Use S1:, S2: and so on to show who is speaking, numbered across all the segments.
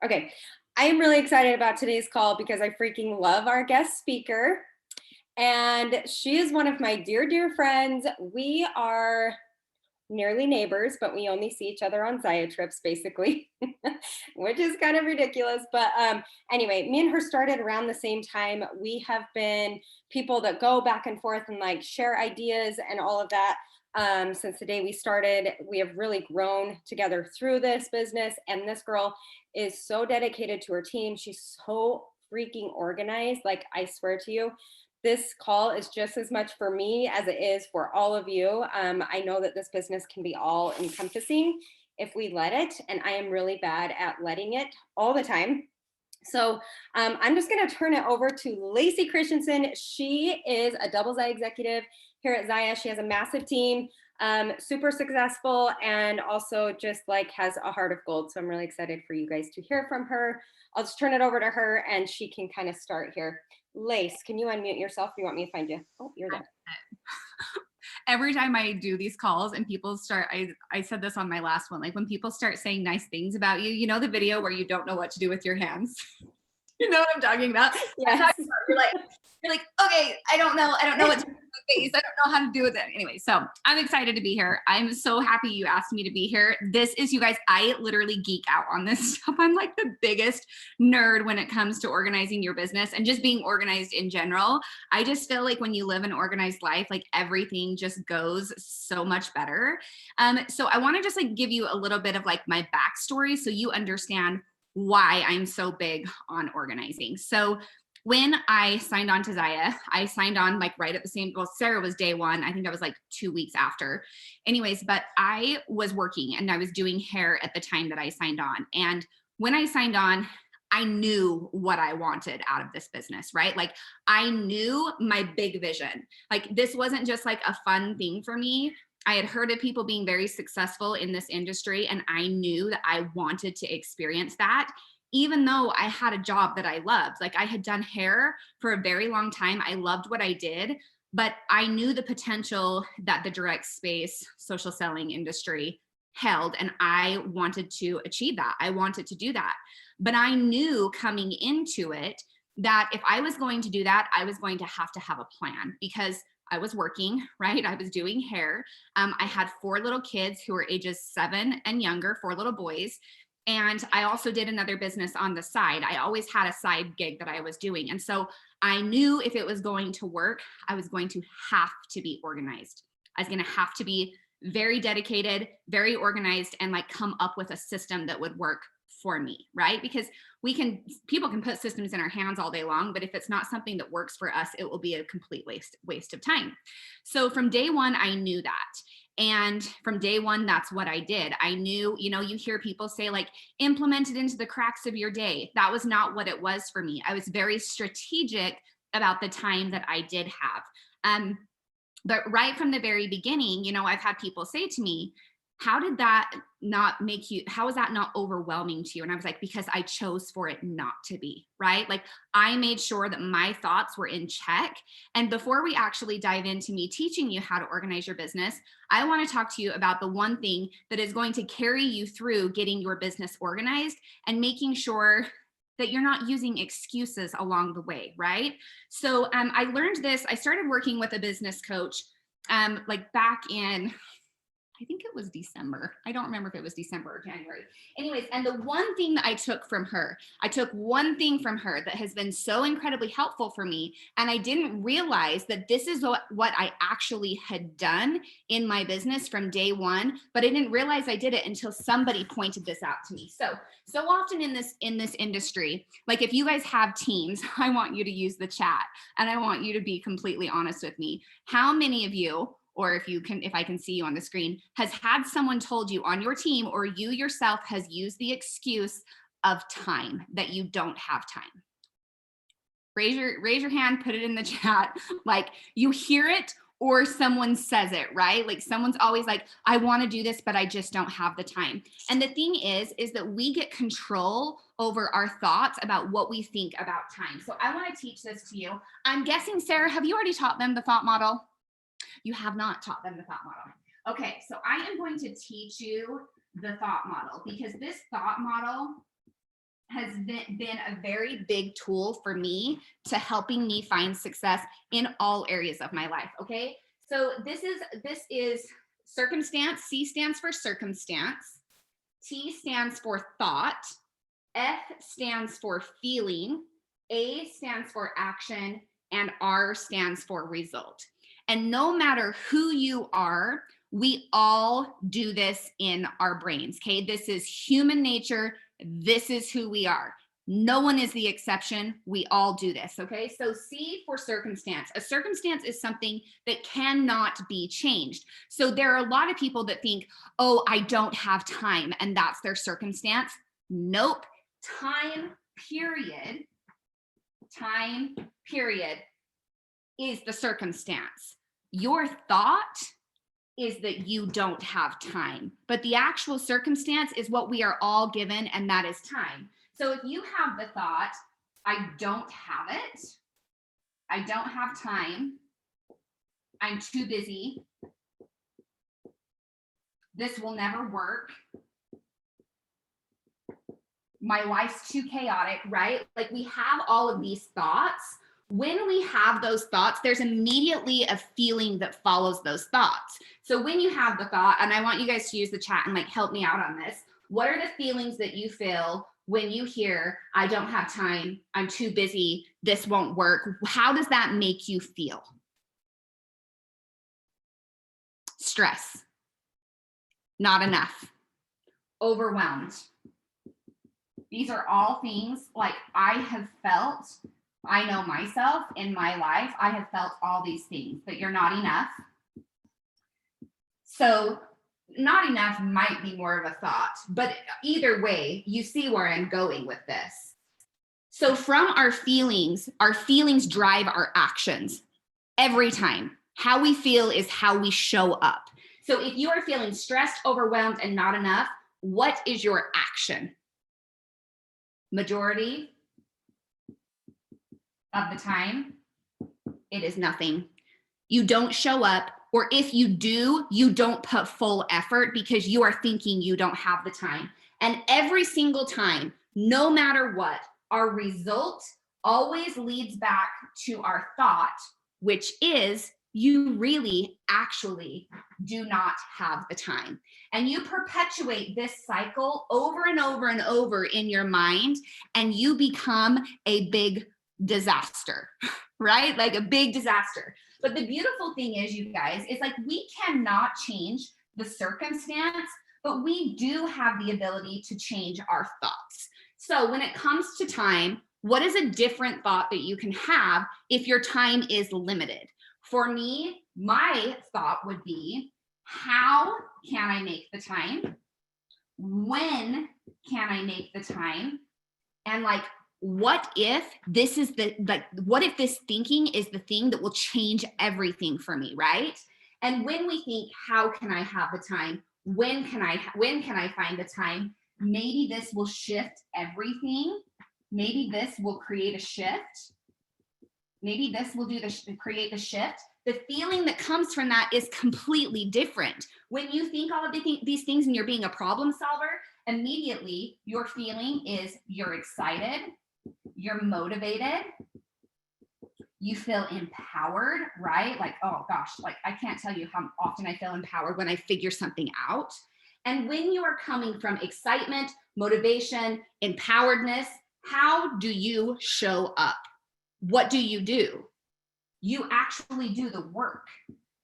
S1: Okay, I am really excited about today's call because I freaking love our guest speaker. And she is one of my dear, dear friends. We are nearly neighbors, but we only see each other on Zaya trips, basically, which is kind of ridiculous. But anyway, me and her started around the same time. We have been people that go back and forth and like share ideas and all of that. Since the day we started, we have really grown together through this business. And this girl is so dedicated to her team. She's so freaking organized. Like, I swear to you, this call is just as much for me as it is for all of you. I know that this business can be all encompassing if we let it, and I am really bad at letting it all the time. So I'm just going to turn it over to Lacey Christensen. She is a double Zaya executive here at Zaya. She has a massive team, super successful, and also just like has a heart of gold. So I'm really excited for you guys to hear from her. I'll just turn it over to her and she can kind of start here. Lace, can you unmute yourself? You want me to find you? Oh, you're there.
S2: Every time I do these calls and people start, I said this on my last one, like when people start saying nice things about you, you know, the video where you don't know what to do with your hands. You know what I'm talking about?
S1: Yes.
S2: You're like, okay, I don't know what to do with my face. I don't know how to do with it. Anyway, so I'm excited to be here. I'm so happy you asked me to be here. This is, you guys, I literally geek out on this stuff. I'm like the biggest nerd when it comes to organizing your business and just being organized in general. I just feel like when you live an organized life, like everything just goes so much better. So I want to just like give you a little bit of like my backstory so you understand why I'm so big on organizing. So when I signed on to Zaya, I signed on like right at the same, well, Sarah was day one. I think that was like 2 weeks after. Anyways, but I was working and I was doing hair at the time that I signed on. And when I signed on, I knew what I wanted out of this business, right? Like I knew my big vision. Like this wasn't just like a fun thing for me. I had heard of people being very successful in this industry, and I knew that I wanted to experience that, even though I had a job that I loved. Like I had done hair for a very long time. I loved what I did, but I knew the potential that the direct space social selling industry held, and I wanted to achieve that. I wanted to do that. But I knew coming into it that if I was going to do that, I was going to have a plan, because I was working, right? I was doing hair. I had 4 little kids who were ages 7 and younger, 4 little boys. And I also did another business on the side. I always had a side gig that I was doing. And so I knew if it was going to work, I was going to have to be organized. I was going to have to be very dedicated, very organized, and like come up with a system that would work for me, right? Because people can put systems in our hands all day long, but if it's not something that works for us, it will be a complete waste of time. So from day one, I knew that. And from day one, that's what I did. I knew, you know, you hear people say like, implement it into the cracks of your day. That was not what it was for me. I was very strategic about the time that I did have. But right from the very beginning, you know, I've had people say to me, how did that not make you, how is that not overwhelming to you? And I was like, because I chose for it not to be, right? Like I made sure that my thoughts were in check. And before we actually dive into me teaching you how to organize your business, I want to talk to you about the one thing that is going to carry you through getting your business organized and making sure that you're not using excuses along the way, right? So I learned this, I started working with a business coach like back in, I think it was December. I don't remember if it was December or January. Anyways, and the one thing that I took one thing from her that has been so incredibly helpful for me. And I didn't realize that this is what I actually had done in my business from day one, but I didn't realize I did it until somebody pointed this out to me. So often in this industry, like if you guys have teams, I want you to use the chat and I want you to be completely honest with me. How many of you, or if I can see you on the screen, has had someone told you on your team or you yourself has used the excuse of time, that you don't have time? Raise your hand, put it in the chat. Like you hear it or someone says it, right? Like someone's always like, I want to do this, but I just don't have the time. And the thing is that we get control over our thoughts about what we think about time. So I want to teach this to you. I'm guessing, Sarah, have you already taught them the thought model? You have not taught them the thought model. Okay, so I am going to teach you the thought model, because this thought model has been a very big tool for me to helping me find success in all areas of my life. Okay. So this is circumstance. C stands for circumstance. T stands for thought. F stands for feeling. A stands for action, and R stands for result. And no matter who you are, we all do this in our brains. Okay. This is human nature. This is who we are. No one is the exception. We all do this. Okay. So C for circumstance. A circumstance is something that cannot be changed. So there are a lot of people that think, oh, I don't have time, and that's their circumstance. Nope. Time period is the circumstance. Your thought is that you don't have time, but the actual circumstance is what we are all given, and that is time. So if you have the thought, I don't have it, I don't have time, I'm too busy, this will never work, my life's too chaotic, right? Like, we have all of these thoughts. When we have those thoughts, there's immediately a feeling that follows those thoughts. So when you have the thought, and I want you guys to use the chat and like help me out on this, what are the feelings that you feel when you hear, I don't have time, I'm too busy, this won't work? How does that make you feel? Stress, not enough, overwhelmed. These are all things like I have felt. I know myself in my life, I have felt all these things, that you're not enough. So not enough might be more of a thought, but either way, you see where I'm going with this. So from our feelings drive our actions every time. How we feel is how we show up. So if you are feeling stressed, overwhelmed, and not enough, what is your action? Majority of the time, it is nothing. You don't show up, or if you do, you don't put full effort because you are thinking you don't have the time. And every single time, no matter what, our result always leads back to our thought, which is you really actually do not have the time. And you perpetuate this cycle over and over and over in your mind, and you become a big disaster, right? Like a big disaster. But the beautiful thing is, you guys, is like we cannot change the circumstance, but we do have the ability to change our thoughts. So when it comes to time, what is a different thought that you can have if your time is limited? For me, my thought would be, how can I make the time? When can I make the time? And like, what if this is what if this thinking is the thing that will change everything for me, right? And when we think, how can I have the time? When can I find the time? Maybe this will shift everything. Maybe this will create a shift. Maybe this will create the shift. The feeling that comes from that is completely different. When you think all of these things and you're being a problem solver, immediately your feeling is you're excited, you're motivated, you feel empowered, right? Like, oh gosh, like I can't tell you how often I feel empowered when I figure something out. And when you are coming from excitement, motivation, empoweredness, how do you show up? What do? You actually do the work.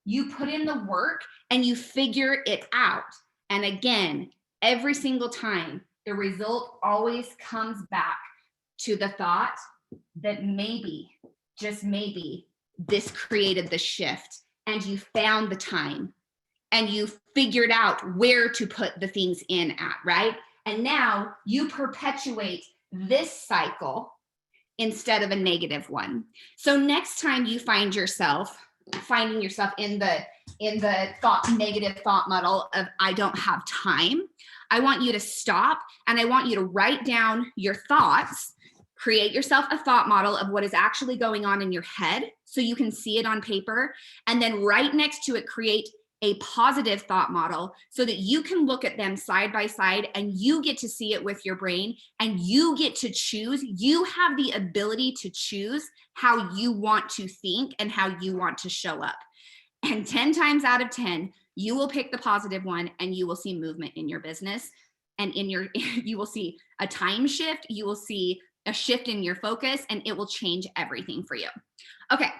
S2: You put in the work and you figure it out. And again, every single time, the result always comes back to the thought that maybe, just maybe, this created the shift, and you found the time and you figured out where to put the things in at, right? And now you perpetuate this cycle instead of a negative one. So next time you find yourself finding yourself in the negative thought model of I don't have time, I want you to stop and I want you to write down your thoughts, create yourself a thought model of what is actually going on in your head so you can see it on paper, and then right next to it, create a positive thought model so that you can look at them side by side and you get to see it with your brain and you get to choose. You have the ability to choose how you want to think and how you want to show up. And 10 times out of 10, you will pick the positive one and you will see movement in your business. And you will see a time shift, you will see a shift in your focus, and it will change everything for you. Okay,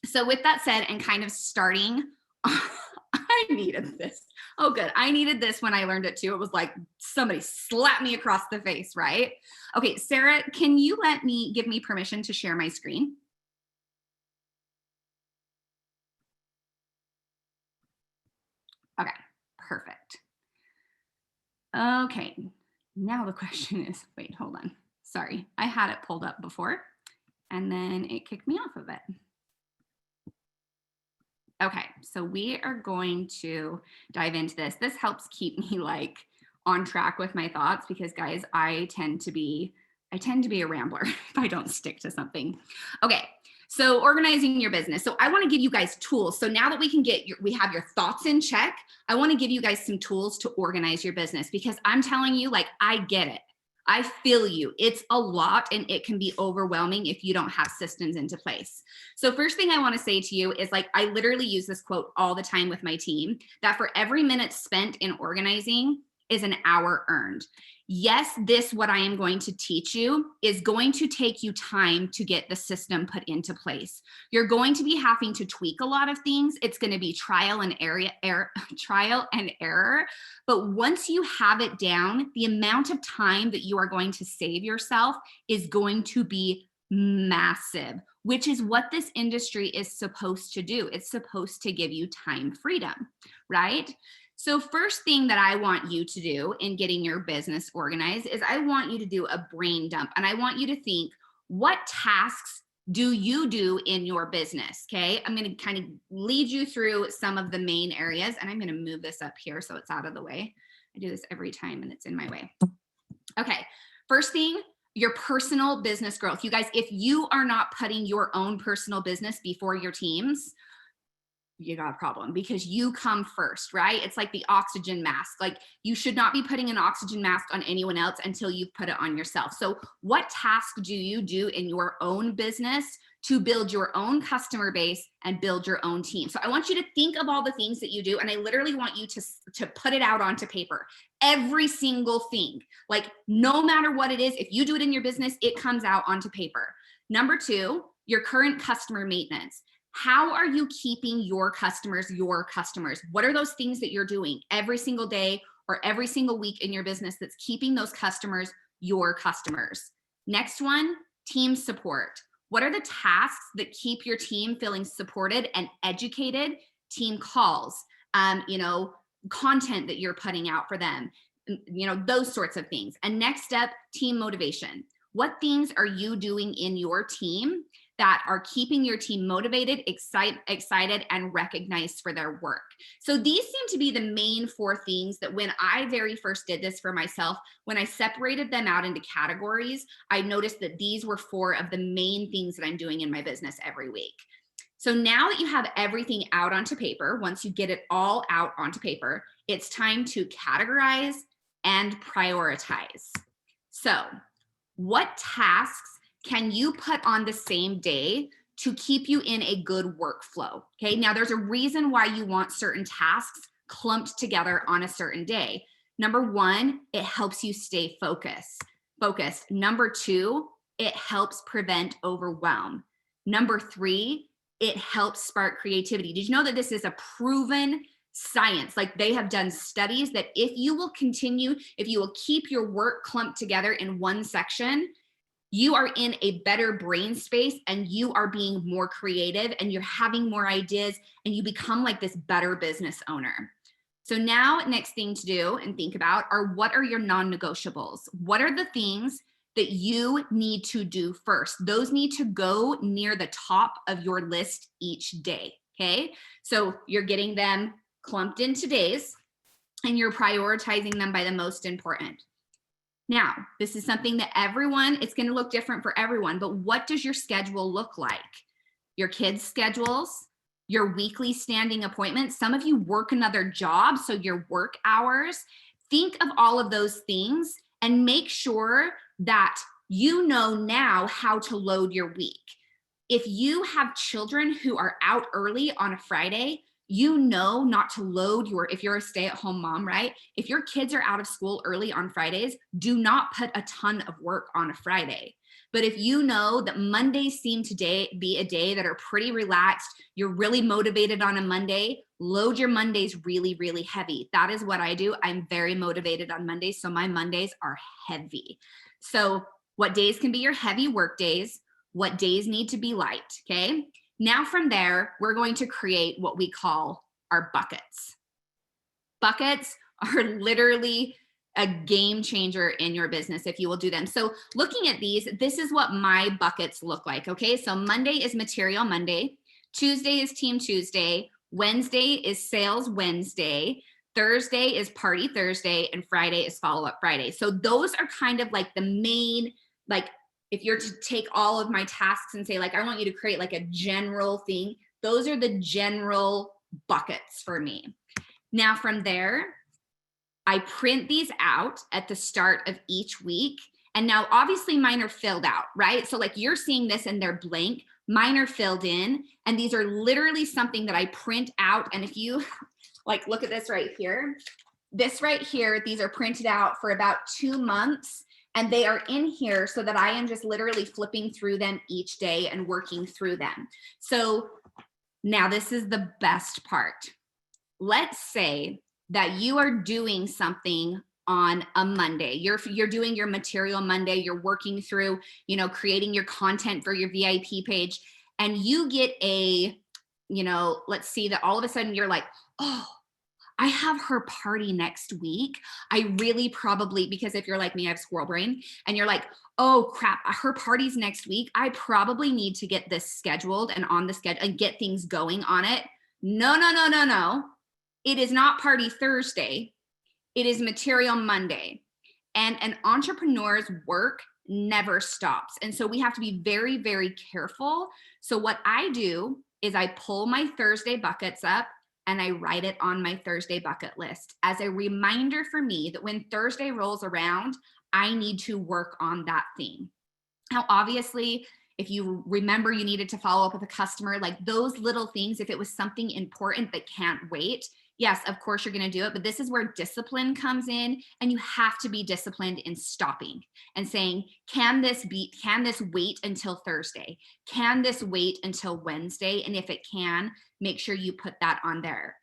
S2: so with that said, and kind of starting, I needed this. Oh, good. I needed this when I learned it too. It was like somebody slapped me across the face, right? Okay, Sarah, can you give me permission to share my screen? Okay, perfect. Okay, now the question is, wait, hold on. Sorry, I had it pulled up before and then it kicked me off of it. Okay, so we are going to dive into this. This helps keep me like on track with my thoughts because guys, I tend to be a rambler if I don't stick to something. Okay, so organizing your business. So I want to give you guys tools. So now that we have your thoughts in check, I want to give you guys some tools to organize your business because I'm telling you, like, I get it. I feel you. It's a lot and it can be overwhelming if you don't have systems into place. So first thing I want to say to you is like, I literally use this quote all the time with my team that for every minute spent in organizing is an hour earned. Yes, what I am going to teach you is going to take you time to get the system put into place. You're going to be having to tweak a lot of things. It's going to be trial and error. But once you have it down, the amount of time that you are going to save yourself is going to be massive, which is what this industry is supposed to do. It's supposed to give you time freedom, right? So first thing that I want you to do in getting your business organized is I want you to do a brain dump. And I want you to think, what tasks do you do in your business? Okay, I'm going to kind of lead you through some of the main areas. And I'm going to move this up here so it's out of the way. I do this every time and it's in my way. Okay, first thing, your personal business growth. You guys, if you are not putting your own personal business before your team's, you got a problem because you come first, right? It's like the oxygen mask. Like you should not be putting an oxygen mask on anyone else until you've put it on yourself. So what task do you do in your own business to build your own customer base and build your own team? So I want you to think of all the things that you do. And I literally want you to put it out onto paper, every single thing. Like no matter what it is, if you do it in your business, it comes out onto paper. Number 2, your current customer maintenance. How are you keeping your customers your customers? What are those things that you're doing every single day or every single week in your business that's keeping those customers your customers? Next one, team support. What are the tasks that keep your team feeling supported and educated? Team calls, content that you're putting out for them, those sorts of things. And next step, team motivation. What things are you doing in your team that are keeping your team motivated, excited, and recognized for their work? So these seem to be the main 4 things that when I very first did this for myself, when I separated them out into categories, I noticed that these were 4 of the main things that I'm doing in my business every week. So now that you have everything out onto paper, once you get it all out onto paper, it's time to categorize and prioritize. So what tasks can you put on the same day to keep you in a good workflow? Okay, now there's a reason why you want certain tasks clumped together on a certain day. Number 1, it helps you stay focused. Number 2, it helps prevent overwhelm. Number 3, it helps spark creativity. Did you know that this is a proven science? Like they have done studies that if you will keep your work clumped together in one section, you are in a better brain space and you are being more creative and you're having more ideas and you become like this better business owner. So now next thing to do and think about are what are your non-negotiables? What are the things that you need to do first? Those need to go near the top of your list each day, okay? So you're getting them clumped into days and you're prioritizing them by the most important. Now, this is something that it's going to look different for everyone, but what does your schedule look like? Your kids' schedules, your weekly standing appointments. Some of you work another job, so your work hours. Think of all of those things and make sure that you know now how to load your week. If you have children who are out early on a Friday, you know not to load if you're a stay-at-home mom, right? If your kids are out of school early on Fridays, do not put a ton of work on a Friday. But if you know that Mondays seem to be a day that are pretty relaxed, you're really motivated on a Monday, load your Mondays really, really heavy. That is what I do. I'm very motivated on Mondays, so my Mondays are heavy. So what days can be your heavy work days? What days need to be light, okay? Now from there, we're going to create what we call our buckets. Buckets are literally a game changer in your business if you will do them. So looking at these, this is what my buckets look like, okay? So Monday is Material Monday, Tuesday is Team Tuesday, Wednesday is Sales Wednesday, Thursday is Party Thursday, and Friday is Follow Up Friday. So those are kind of like the main, like if you're to take all of my tasks and say like, I want you to create like a general thing, those are the general buckets for me. Now from there, I print these out at the start of each week. And now obviously mine are filled out, right? So like you're seeing this and they're blank, mine are filled in. And these are literally something that I print out. And if you like, look at this right here, these are printed out for about 2 months. And they are in here so that I am just literally flipping through them each day and working through them. So now this is the best part. Let's say that you are doing something on a Monday. You're doing your Material Monday, you're working through, creating your content for your VIP page, and you get let's see that all of a sudden you're like, oh, I have her party next week. I really probably, because if you're like me, I have squirrel brain, and you're like, oh crap, her party's next week. I probably need to get this scheduled and on the schedule and get things going on it. No. It is not Party Thursday. It is Material Monday. And an entrepreneur's work never stops. And so we have to be very, very careful. So what I do is I pull my Thursday buckets up and I write it on my Thursday bucket list as a reminder for me that when Thursday rolls around, I need to work on that thing. Now, obviously, if you remember you needed to follow up with a customer, like those little things, if it was something important that can't wait, yes, of course you're going to do it. But this is where discipline comes in, and you have to be disciplined in stopping and saying, can this wait until Thursday? Can this wait until Wednesday? And if it can, make sure you put that on there.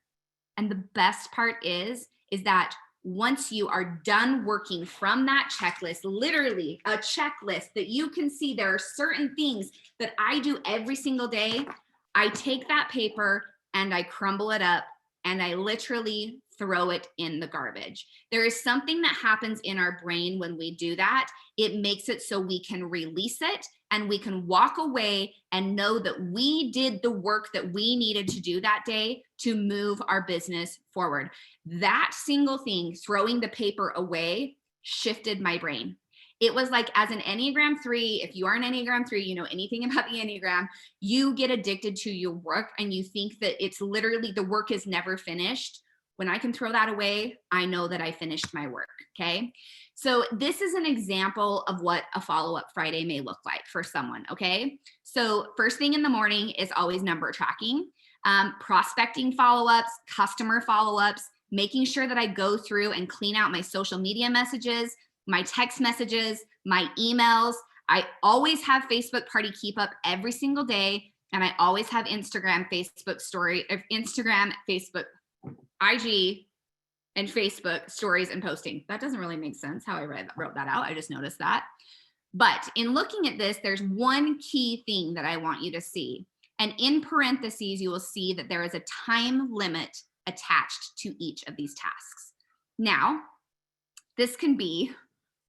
S2: And the best part is that once you are done working from that checklist, literally a checklist that you can see there are certain things that I do every single day, I take that paper and I crumble it up and I literally throw it in the garbage. There is something that happens in our brain when we do that. It makes it so we can release it and we can walk away and know that we did the work that we needed to do that day to move our business forward. That single thing, throwing the paper away, shifted my brain. It was like, as an Enneagram 3, if you are an Enneagram 3, you know anything about the Enneagram, you get addicted to your work and you think that it's literally the work is never finished. When I can throw that away, I know that I finished my work, okay? So this is an example of what a follow-up Friday may look like for someone, okay? So first thing in the morning is always number tracking, prospecting follow-ups, customer follow-ups, making sure that I go through and clean out my social media messages, my text messages, my emails. I always have Facebook Party Keep Up every single day. And I always have Instagram, Facebook IG, and Facebook stories and posting. That doesn't really make sense how I wrote that out. I just noticed that. But in looking at this, there's one key thing that I want you to see. And in parentheses, you will see that there is a time limit attached to each of these tasks. Now, this can be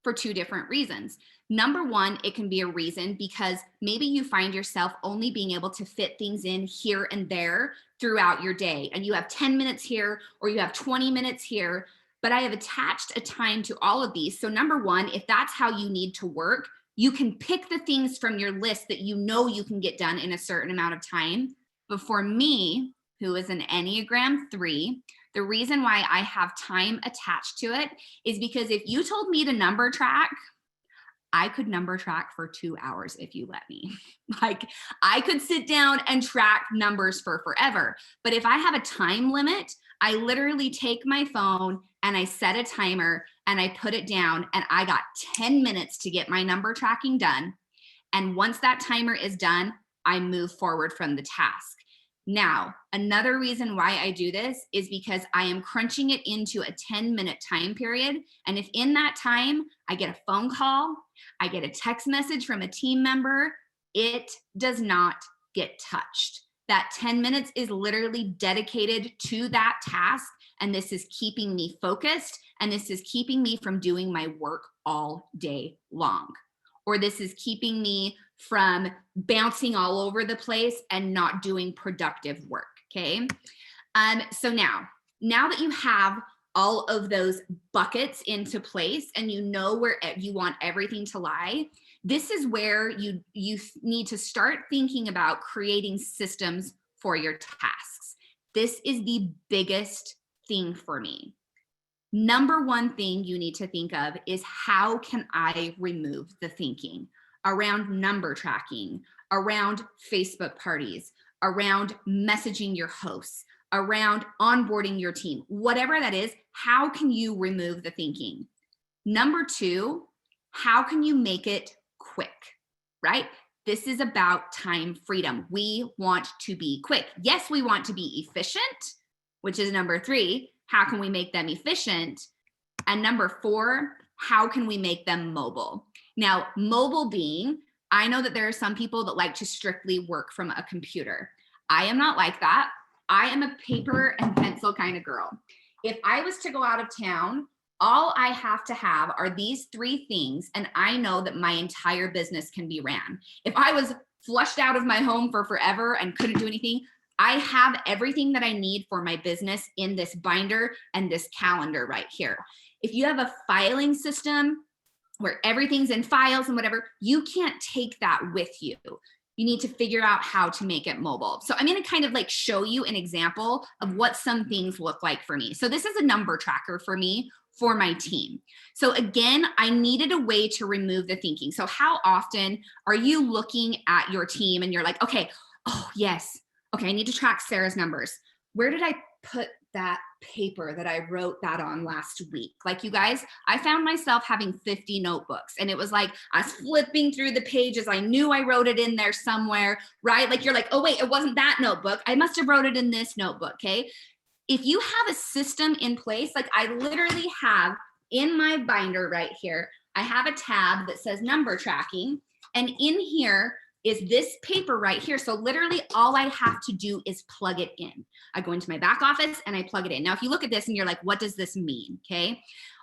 S2: for two different reasons. Number one, it can be a reason because maybe you find yourself only being able to fit things in here and there throughout your day. And you have 10 minutes here or you have 20 minutes here, but I have attached a time to all of these. So number one, if that's how you need to work, you can pick the things from your list that you know you can get done in a certain amount of time. But for me, who is an Enneagram 3, the reason why I have time attached to it is because if you told me to number track, I could number track for 2 hours if you let me. Like, I could sit down and track numbers for forever. But if I have a time limit, I literally take my phone and I set a timer and I put it down, and I got 10 minutes to get my number tracking done. And once that timer is done, I move forward from the task. Now, another reason why I do this is because I am crunching it into a 10-minute time period. And if in that time I get a phone call, I get a text message from a team member, it does not get touched. That 10 minutes is literally dedicated to that task. And this is keeping me focused. And this is keeping me from doing my work all day long. Or this is keeping me from bouncing all over the place and not doing productive work, okay? So now that you have all of those buckets into place and you know where you want everything to lie, this is where you need to start thinking about creating systems for your tasks. This is the biggest thing for me. Number one thing you need to think of is, how can I remove the thinking around number tracking, around Facebook parties, around messaging your hosts, around onboarding your team, whatever that is, how can you remove the thinking? Number two, how can you make it quick, right? This is about time freedom. We want to be quick. Yes, we want to be efficient, which is number three. How can we make them efficient? And number four, how can we make them mobile? Now, mobile being, I know that there are some people that like to strictly work from a computer. I am not like that. I am a paper and pencil kind of girl. If I was to go out of town, all I have to have are these three things, and I know that my entire business can be ran. If I was flushed out of my home for forever and couldn't do anything, I have everything that I need for my business in this binder and this calendar right here. If you have a filing system where everything's in files and whatever, you can't take that with you. You need to figure out how to make it mobile. So I'm going to kind of like show you an example of what some things look like for me. So this is a number tracker for me, for my team. So again, I needed a way to remove the thinking. So how often are you looking at your team and you're like, okay, oh yes, okay, I need to track Sarah's numbers. Where did I put that paper that I wrote that on last week? Like, you guys, I found myself having 50 notebooks, and it was like I was flipping through the pages. I knew I wrote it in there somewhere, right? Like, you're like, oh wait, it wasn't that notebook. I must have wrote it in this notebook, okay? If you have a system in place, like I literally have in my binder right here, I have a tab that says number tracking, and in here is this paper right here. So literally all I have to do is plug it in. I go into my back office and I plug it in. Now, if you look at this and you're like, what does this mean? Okay.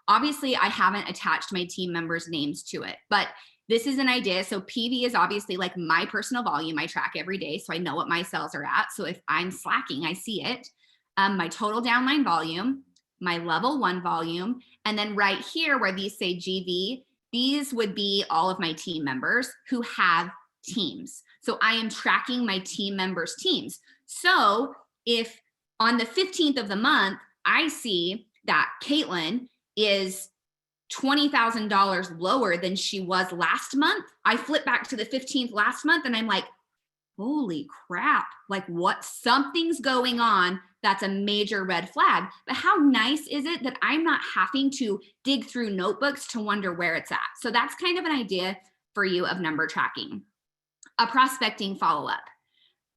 S2: Obviously I haven't attached my team members' names to it, but this is an idea. So PV is obviously like my personal volume. I track every day, so I know what my cells are at. So if I'm slacking, I see it. My total downline volume, my level 1 volume, and then right here where these say GV, these would be all of my team members who have teams. So I am tracking my team members' teams. So if on the 15th of the month, I see that Caitlin is $20,000 lower than she was last month, I flip back to the 15th last month and I'm like, holy crap, like what, something's going on. That's a major red flag. But how nice is it that I'm not having to dig through notebooks to wonder where it's at? So that's kind of an idea for you of number tracking. A prospecting follow-up.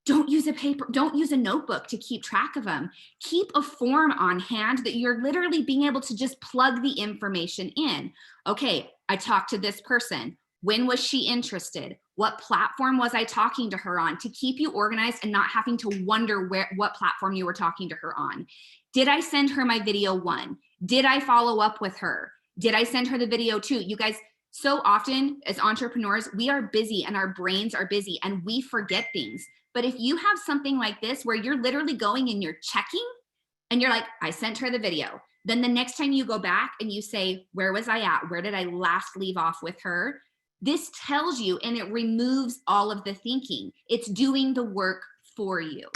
S2: Don't use a paper, don't use a notebook to keep track of them. Keep a form on hand that you're literally being able to just plug the information in. Okay, I talked to this person. When was she interested? What platform was I talking to her on? To keep you organized and not having to wonder what platform you were talking to her on. Did I send her my video 1? Did I follow up with her? Did I send her the video 2? You guys, so often as entrepreneurs, we are busy and our brains are busy and we forget things. But if you have something like this where you're literally going and you're checking and you're like, I sent her the video. Then the next time you go back and you say, where was I at? Where did I last leave off with her? This tells you, and it removes all of the thinking. It's doing the work for you.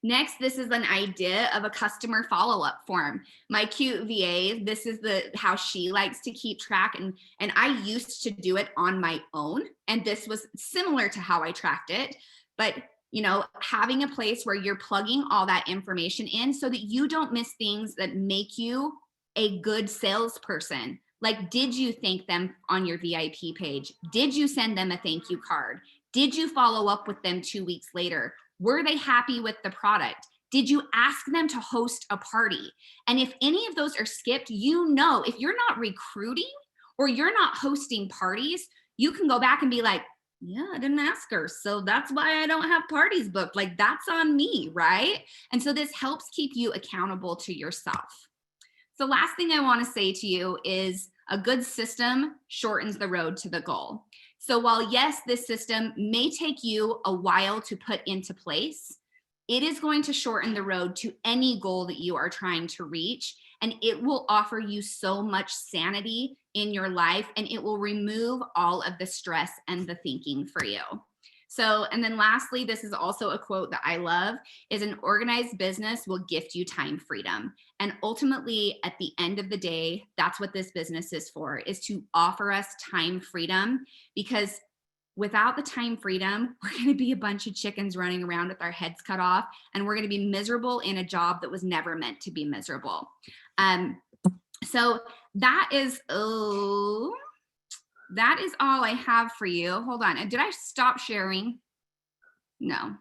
S2: Next, this is an idea of a customer follow-up form. My cute VA, this is how she likes to keep track, and I used to do it on my own, and this was similar to how I tracked it, but you know, having a place where you're plugging all that information in so that you don't miss things that make you a good salesperson. Like, did you thank them on your VIP page? Did you send them a thank you card? Did you follow up with them 2 weeks later? Were they happy with the product? Did you ask them to host a party? And if any of those are skipped, you know, if you're not recruiting or you're not hosting parties, you can go back and be like, yeah, I didn't ask her, so that's why I don't have parties booked. Like, that's on me, right? And so this helps keep you accountable to yourself. So last thing I want to say to you is a good system shortens the road to the goal. So while yes, this system may take you a while to put into place, it is going to shorten the road to any goal that you are trying to reach. And it will offer you so much sanity in your life, and it will remove all of the stress and the thinking for you. So, and then lastly, this is also a quote that I love, is an organized business will gift you time freedom. And ultimately, at the end of the day, that's what this business is for, is to offer us time freedom, because without the time freedom, we're going to be a bunch of chickens running around with our heads cut off, and we're going to be miserable in a job that was never meant to be miserable. So that is all I have for you. Hold on. Did I stop sharing? No.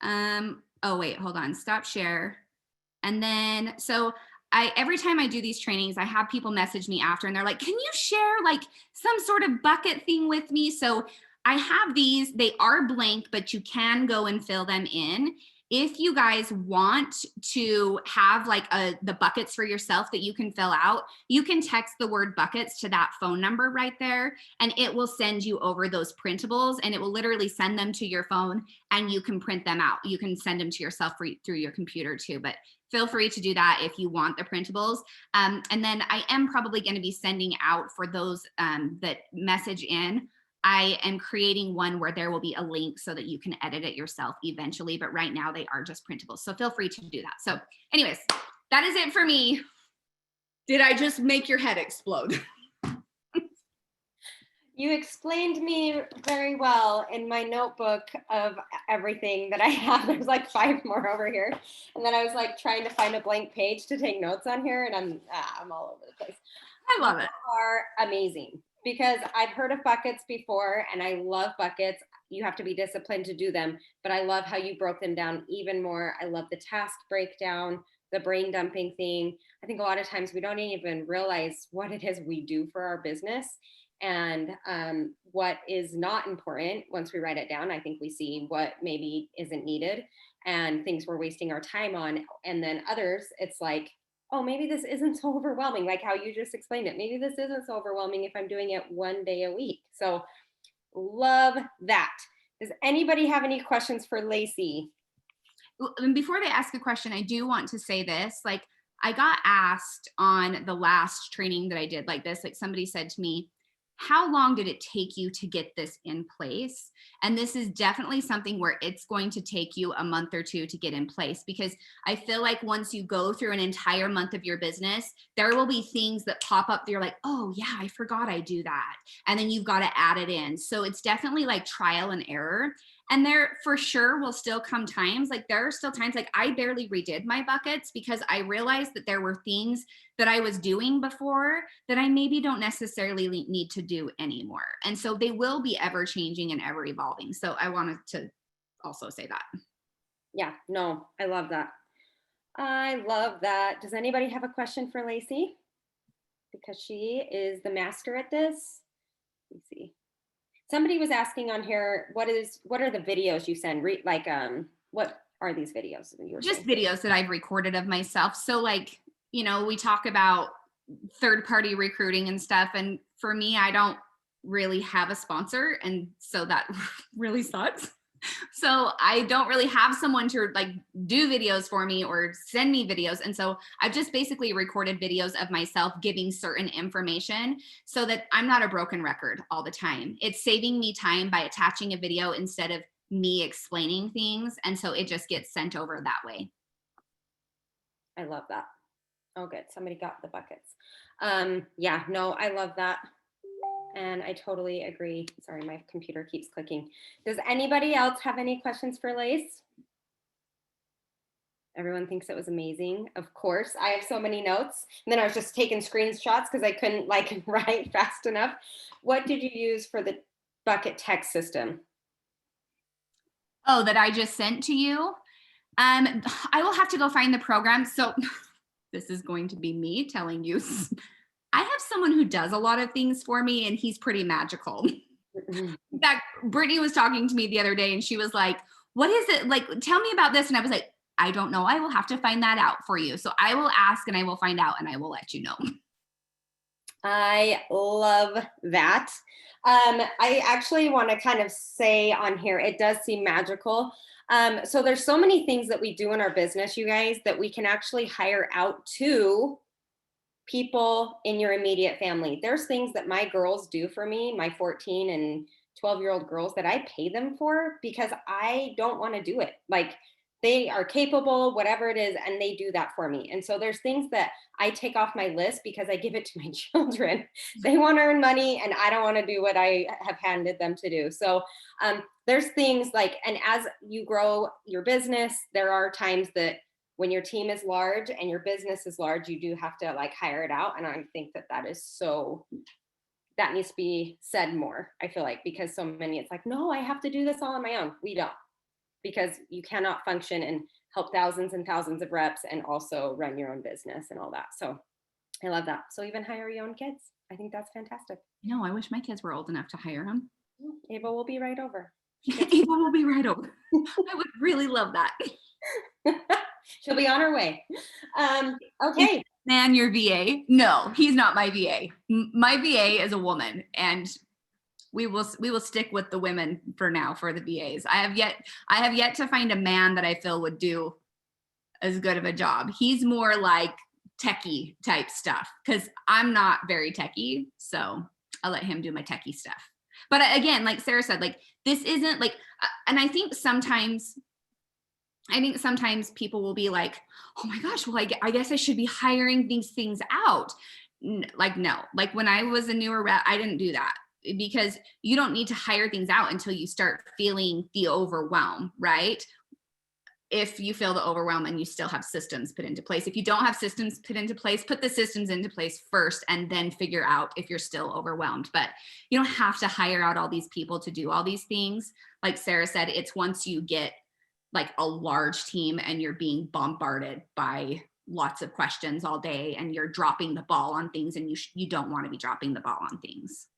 S2: Oh, wait, hold on. Stop share. And then, so every time I do these trainings, I have people message me after and they're like, can you share like some sort of bucket thing with me? So I have these, they are blank, but you can go and fill them in. If you guys want to have like the buckets for yourself that you can fill out, you can text the word buckets to that phone number right there, and it will send you over those printables, and it will literally send them to your phone and you can print them out. You can send them to yourself through your computer too, but feel free to do that if you want the printables. And then I am probably going to be sending out for those that message in. I am creating one where there will be a link so that you can edit it yourself eventually, but right now they are just printables. So feel free to do that. So anyways, that is it for me. Did I just make your head explode?
S1: You explained me very well in my notebook of everything that I have. There's like 5 more over here. And then I was like trying to find a blank page to take notes on here, and I'm all over the place.
S2: I love it.
S1: You are amazing, because I've heard of buckets before and I love buckets. You have to be disciplined to do them, but I love how you broke them down even more. I love the task breakdown, the brain dumping thing. I think a lot of times we don't even realize what it is we do for our business, and what is not important. Once we write it down, I think we see what maybe isn't needed and things we're wasting our time on. And then others, it's like, oh, maybe this isn't so overwhelming, like how you just explained it. Maybe this isn't so overwhelming if I'm doing it 1 day a week. So love that. Does anybody have any questions for Lacey?
S2: And before they ask a question, I do want to say this. Like, I got asked on the last training that I did like this, like somebody said to me, how long did it take you to get this in place? And this is definitely something where it's going to take you a month or 2 to get in place, because I feel like once you go through an entire month of your business, there will be things that pop up that you're like, oh yeah, I forgot I do that. And then you've got to add it in. So it's definitely like trial and error. And there for sure will still come times, like there are still times like I barely redid my buckets because I realized that there were things that I was doing before that I maybe don't necessarily need to do anymore. And so they will be ever changing and ever evolving. So I wanted to also say that.
S1: Yeah, no, I love that. I love that. Does anybody have a question for Lacey? Because she is the master at this. Let me see. Somebody was asking on here, what are the videos you send? What are these videos that you were
S2: just
S1: saying?
S2: Videos that I've recorded of myself. So like, you know, we talk about third-party recruiting and stuff. And for me, I don't really have a sponsor. And so that really sucks. So I don't really have someone to like do videos for me or send me videos. And so I've just basically recorded videos of myself giving certain information so that I'm not a broken record all the time. It's saving me time by attaching a video instead of me explaining things. And so it just gets sent over that way.
S1: I love that. Oh, good. Somebody got the buckets. Yeah, no, I love that. And I totally agree. Sorry, my computer keeps clicking. Does anybody else have any questions for Lace? Everyone thinks it was amazing. Of course, I have so many notes. And then I was just taking screenshots because I couldn't like write fast enough. What did you use for the bucket text system?
S2: Oh, that I just sent to you. I will have to go find the program. So this is going to be me telling you. I have someone who does a lot of things for me, and he's pretty magical. In fact, Brittany was talking to me the other day, and she was like, what is it? Like, tell me about this. And I was like, I don't know. I will have to find that out for you. So I will ask and I will find out and I will let you know.
S1: I love that. I actually want to kind of say on here, it does seem magical. So there's so many things that we do in our business, you guys, that we can actually hire out to people in your immediate family. There's things that my girls do for me, my 14 and 12-year-old girls, that I pay them for because I don't want to do it. Like, they are capable, whatever it is, and they do that for me. And so there's things that I take off my list because I give it to my children. They want to earn money and I don't want to do what I have handed them to do. So there's things like, and as you grow your business, there are times that when your team is large and your business is large, you do have to like hire it out. And I think that that is so, that needs to be said more, I feel like, because so many, it's like, no, I have to do this all on my own. We don't, because you cannot function and help thousands and thousands of reps and also run your own business and all that. So I love that. So even hire your own kids. I think that's fantastic.
S2: No, I wish my kids were old enough to hire them.
S1: Ava will be right over.
S2: Ava will be right over. I would really love that.
S1: She'll be on her way. Okay.
S2: Man, your VA. No, he's not my VA. My VA is a woman, and we will stick with the women for now for the VAs. I have yet to find a man that I feel would do as good of a job. He's more like techie type stuff because I'm not very techie, so I'll let him do my techie stuff. But again, like Sarah said, like this isn't like, and I think sometimes people will be like, oh my gosh, well, I guess I should be hiring these things out. Like, no, like when I was a newer rep, I didn't do that, because you don't need to hire things out until you start feeling the overwhelm, right? If you feel the overwhelm and you still have systems put into place. If you don't have systems put into place, put the systems into place first and then figure out if you're still overwhelmed. But you don't have to hire out all these people to do all these things. Like Sarah said, it's once you get like a large team and you're being bombarded by lots of questions all day and you're dropping the ball on things, and you don't want to be dropping the ball on things.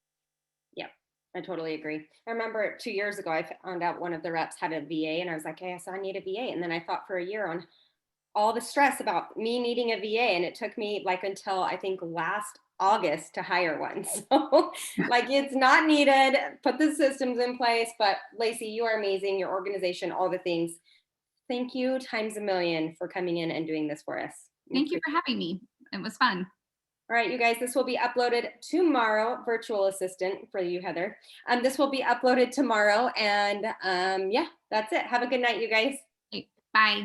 S1: Yeah, I totally agree. I remember 2 years ago, I found out one of the reps had a VA and I was like, hey, I need a VA. And then I thought for a year on all the stress about me needing a VA. And it took me like until I think last August to hire one. So like, it's not needed. Put the systems in place. But Lacy, you are amazing. Your organization, all the things. Thank you times a million for coming in and doing this for us.
S2: Thank you for having me. It was fun.
S1: All right, you guys, this will be uploaded tomorrow, virtual assistant for you, Heather. This will be uploaded tomorrow. And yeah, that's it. Have a good night, you guys.
S2: Okay, bye.